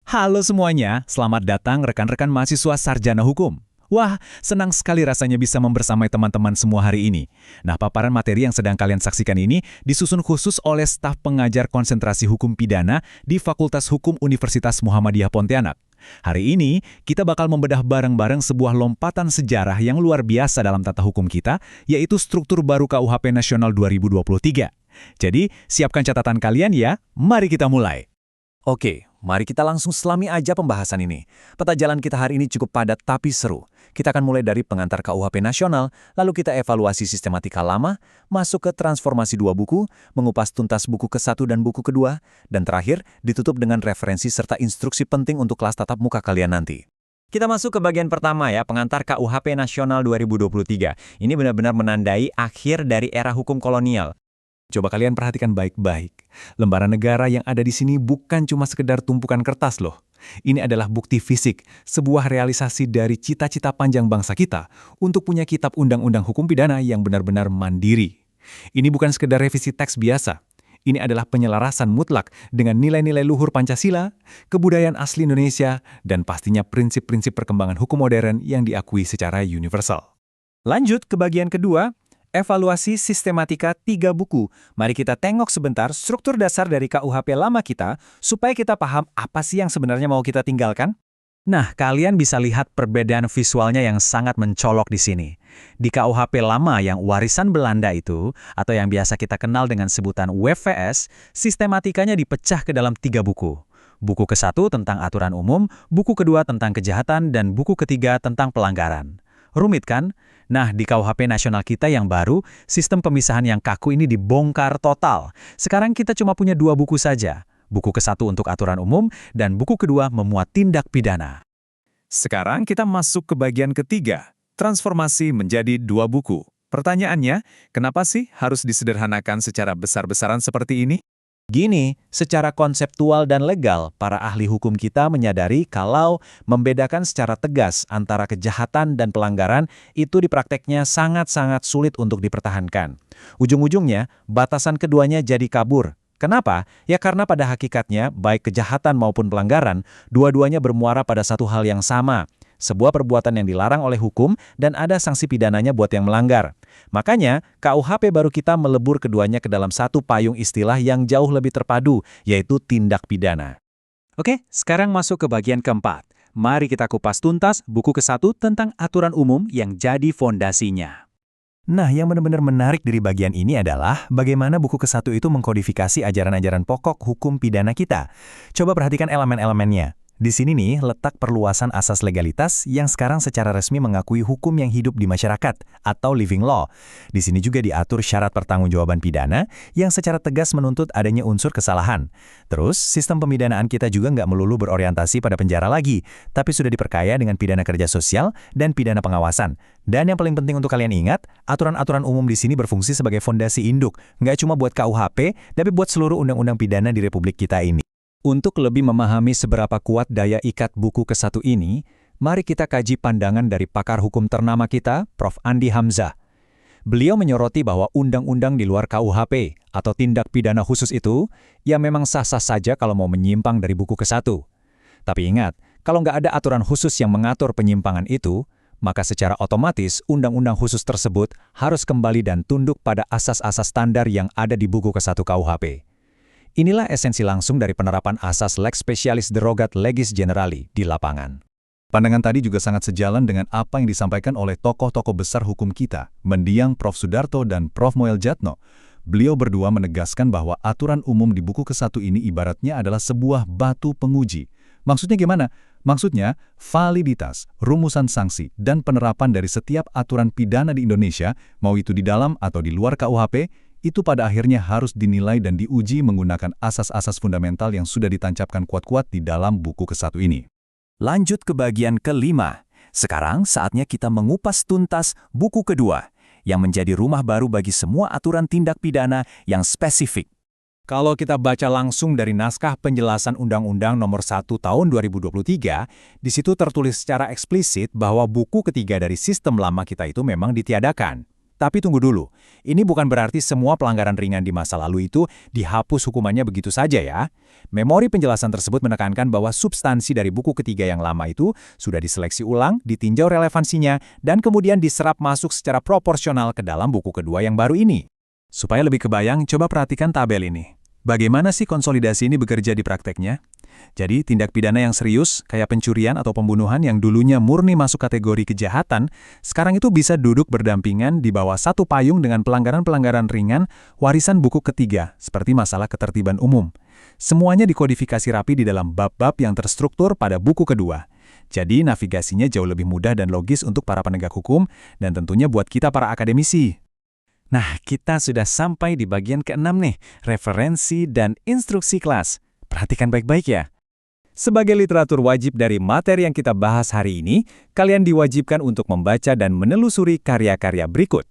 Halo semuanya, selamat datang rekan-rekan mahasiswa Sarjana Hukum. Wah, senang sekali rasanya bisa membersamai teman-teman semua hari ini. Nah, paparan materi yang sedang kalian saksikan ini disusun khusus oleh staf pengajar konsentrasi hukum pidana di Fakultas Hukum Universitas Muhammadiyah Pontianak. Hari ini, kita bakal membedah bareng-bareng sebuah lompatan sejarah yang luar biasa dalam tata hukum kita, yaitu struktur baru KUHP Nasional 2023. Jadi, siapkan catatan kalian ya, mari kita mulai. Oke, mari kita langsung selami aja pembahasan ini. Peta jalan kita hari ini cukup padat tapi seru. Kita akan mulai dari pengantar KUHP nasional, lalu kita evaluasi sistematika lama, masuk ke transformasi 2 buku, mengupas tuntas buku ke-1 dan buku kedua, dan terakhir ditutup dengan referensi serta instruksi penting untuk kelas tatap muka kalian nanti. Kita masuk ke bagian pertama ya, pengantar KUHP nasional 2023. Ini benar-benar menandai akhir dari era hukum kolonial. Coba kalian perhatikan baik-baik. Lembaran negara yang ada di sini bukan cuma sekedar tumpukan kertas loh. Ini adalah bukti fisik, sebuah realisasi dari cita-cita panjang bangsa kita untuk punya kitab undang-undang hukum pidana yang benar-benar mandiri. Ini bukan sekedar revisi teks biasa. Ini adalah penyelarasan mutlak dengan nilai-nilai luhur Pancasila, kebudayaan asli Indonesia, dan pastinya prinsip-prinsip perkembangan hukum modern yang diakui secara universal. Lanjut ke bagian kedua, evaluasi sistematika 3 buku. Mari kita tengok sebentar struktur dasar dari KUHP lama kita, supaya kita paham apa sih yang sebenarnya mau kita tinggalkan. Nah, kalian bisa lihat perbedaan visualnya yang sangat mencolok di sini. Di KUHP lama yang warisan Belanda itu, atau yang biasa kita kenal dengan sebutan WVS, sistematikanya dipecah ke dalam 3 buku. Buku ke-1 tentang aturan umum, buku kedua tentang kejahatan, dan buku ketiga tentang pelanggaran. Rumit kan? Nah, di KUHP nasional kita yang baru, sistem pemisahan yang kaku ini dibongkar total. Sekarang kita cuma punya 2 buku saja. Buku ke-1 untuk aturan umum, dan buku kedua memuat tindak pidana. Sekarang kita masuk ke bagian ketiga, transformasi menjadi 2 buku. Pertanyaannya, kenapa sih harus disederhanakan secara besar-besaran seperti ini? Gini, secara konseptual dan legal, para ahli hukum kita menyadari kalau membedakan secara tegas antara kejahatan dan pelanggaran itu di prakteknya sangat-sangat sulit untuk dipertahankan. Ujung-ujungnya, batasan keduanya jadi kabur. Kenapa? Ya karena pada hakikatnya, baik kejahatan maupun pelanggaran, dua-duanya bermuara pada satu hal yang sama. Sebuah perbuatan yang dilarang oleh hukum dan ada sanksi pidananya buat yang melanggar. Makanya, KUHP baru kita melebur keduanya ke dalam satu payung istilah yang jauh lebih terpadu, yaitu tindak pidana. Oke, sekarang masuk ke bagian keempat. Mari kita kupas tuntas buku ke-1 tentang aturan umum yang jadi fondasinya. Nah, yang benar-benar menarik dari bagian ini adalah bagaimana buku ke-1 itu mengkodifikasi ajaran-ajaran pokok hukum pidana kita. Coba perhatikan elemen-elemennya. Di sini nih letak perluasan asas legalitas yang sekarang secara resmi mengakui hukum yang hidup di masyarakat atau living law. Di sini juga diatur syarat pertanggungjawaban pidana yang secara tegas menuntut adanya unsur kesalahan. Terus, sistem pemidanaan kita juga nggak melulu berorientasi pada penjara lagi, tapi sudah diperkaya dengan pidana kerja sosial dan pidana pengawasan. Dan yang paling penting untuk kalian ingat, aturan-aturan umum di sini berfungsi sebagai fondasi induk, nggak cuma buat KUHP, tapi buat seluruh undang-undang pidana di Republik kita ini. Untuk lebih memahami seberapa kuat daya ikat buku ke-1 ini, mari kita kaji pandangan dari pakar hukum ternama kita, Prof. Andi Hamzah. Beliau menyoroti bahwa undang-undang di luar KUHP atau tindak pidana khusus itu, ya memang sah-sah saja kalau mau menyimpang dari buku ke-1. Tapi ingat, kalau nggak ada aturan khusus yang mengatur penyimpangan itu, maka secara otomatis undang-undang khusus tersebut harus kembali dan tunduk pada asas-asas standar yang ada di buku ke-1 KUHP. Inilah esensi langsung dari penerapan asas lex specialis derogat legis generali di lapangan. Pandangan tadi juga sangat sejalan dengan apa yang disampaikan oleh tokoh-tokoh besar hukum kita, mendiang Prof. Sudarto dan Prof. Moel Jatno. Beliau berdua menegaskan bahwa aturan umum di buku ke-1 ini ibaratnya adalah sebuah batu penguji. Maksudnya gimana? Maksudnya, validitas, rumusan sanksi, dan penerapan dari setiap aturan pidana di Indonesia, mau itu di dalam atau di luar KUHP, itu pada akhirnya harus dinilai dan diuji menggunakan asas-asas fundamental yang sudah ditancapkan kuat-kuat di dalam buku ke-1 ini. Lanjut ke bagian kelima. Sekarang saatnya kita mengupas tuntas buku kedua, yang menjadi rumah baru bagi semua aturan tindak pidana yang spesifik. Kalau kita baca langsung dari naskah penjelasan Undang-Undang Nomor 1 Tahun 2023, di situ tertulis secara eksplisit bahwa buku ketiga dari sistem lama kita itu memang ditiadakan. Tapi tunggu dulu, ini bukan berarti semua pelanggaran ringan di masa lalu itu dihapus hukumannya begitu saja ya. Memori penjelasan tersebut menekankan bahwa substansi dari buku ketiga yang lama itu sudah diseleksi ulang, ditinjau relevansinya, dan kemudian diserap masuk secara proporsional ke dalam buku kedua yang baru ini. Supaya lebih kebayang, coba perhatikan tabel ini. Bagaimana sih konsolidasi ini bekerja di prakteknya? Jadi, tindak pidana yang serius, kayak pencurian atau pembunuhan yang dulunya murni masuk kategori kejahatan, sekarang itu bisa duduk berdampingan di bawah satu payung dengan pelanggaran-pelanggaran ringan warisan buku ketiga, seperti masalah ketertiban umum. Semuanya dikodifikasi rapi di dalam bab-bab yang terstruktur pada buku kedua. Jadi, navigasinya jauh lebih mudah dan logis untuk para penegak hukum, dan tentunya buat kita para akademisi. Nah, kita sudah sampai di bagian ke-6 nih, referensi dan instruksi kelas. Perhatikan baik-baik ya. Sebagai literatur wajib dari materi yang kita bahas hari ini, kalian diwajibkan untuk membaca dan menelusuri karya-karya berikut.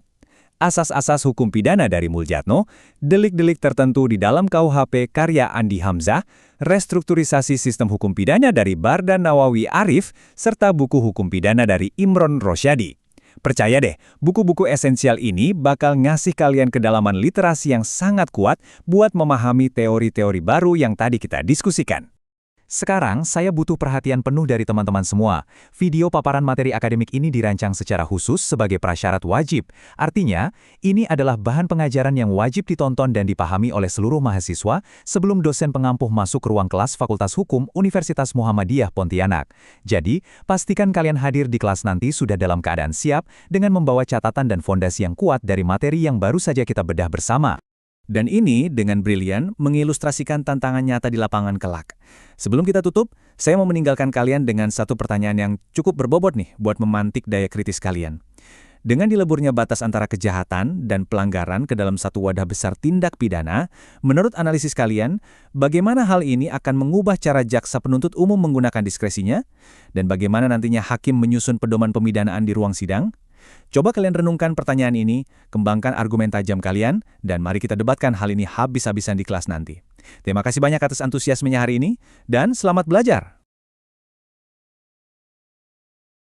Asas-asas hukum pidana dari Muljatno, delik-delik tertentu di dalam KUHP karya Andi Hamzah, restrukturisasi sistem hukum pidana dari Bardan Nawawi Arif, serta buku hukum pidana dari Imron Rosyadi. Percaya deh, buku-buku esensial ini bakal ngasih kalian kedalaman literasi yang sangat kuat buat memahami teori-teori baru yang tadi kita diskusikan. Sekarang, saya butuh perhatian penuh dari teman-teman semua. Video paparan materi akademik ini dirancang secara khusus sebagai prasyarat wajib. Artinya, ini adalah bahan pengajaran yang wajib ditonton dan dipahami oleh seluruh mahasiswa sebelum dosen pengampuh masuk ke ruang kelas Fakultas Hukum Universitas Muhammadiyah Pontianak. Jadi, pastikan kalian hadir di kelas nanti sudah dalam keadaan siap dengan membawa catatan dan fondasi yang kuat dari materi yang baru saja kita bedah bersama. Dan ini dengan brilian mengilustrasikan tantangan nyata di lapangan kelak. Sebelum kita tutup, saya mau meninggalkan kalian dengan satu pertanyaan yang cukup berbobot nih buat memantik daya kritis kalian. Dengan dileburnya batas antara kejahatan dan pelanggaran ke dalam satu wadah besar tindak pidana, menurut analisis kalian, bagaimana hal ini akan mengubah cara jaksa penuntut umum menggunakan diskresinya? Dan bagaimana nantinya hakim menyusun pedoman pemidanaan di ruang sidang? Coba kalian renungkan pertanyaan ini, kembangkan argumen tajam kalian, dan mari kita debatkan hal ini habis-habisan di kelas nanti. Terima kasih banyak atas antusiasmenya hari ini, dan selamat belajar!